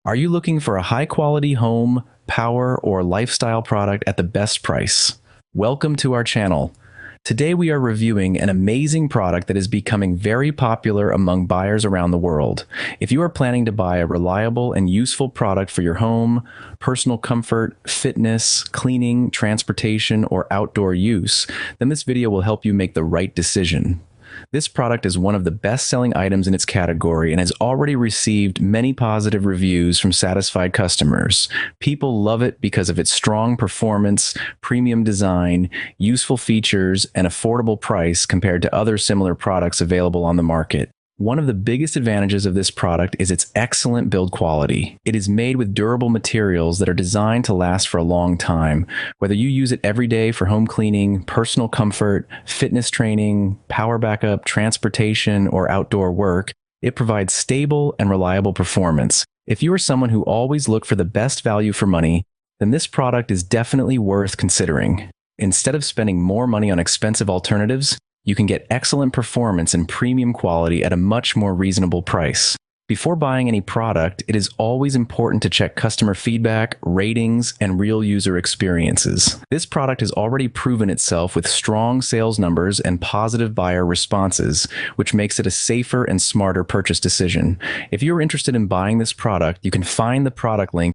Are you looking for a high-quality home, power, or lifestyle product at the best price? Welcome to our channel. Today we are reviewing an amazing product that is becoming very popular among buyers around the world. If you are planning to buy a reliable and useful product for your home, personal comfort, fitness, cleaning, transportation, or outdoor use, then this video will help you make the right decision. This product is one of the best-selling items in its category and has already received many positive reviews from satisfied customers. People love it because of its strong performance, premium design, useful features, and affordable price compared to other similar products available on the market. One of the biggest advantages of this product is its excellent build quality. It is made with durable materials that are designed to last for a long time. Whether you use it every day for home cleaning, personal comfort, fitness training, power backup, transportation, or outdoor work, it provides stable and reliable performance. If you are someone who always looks for the best value for money, then this product is definitely worth considering. Instead of spending more money on expensive alternatives, you can get excellent performance and premium quality at a much more reasonable price. Before buying any product, it is always important to check customer feedback, ratings, and real user experiences. This product has already proven itself with strong sales numbers and positive buyer responses, which makes it a safer and smarter purchase decision. If you're interested in buying this product, you can find the product link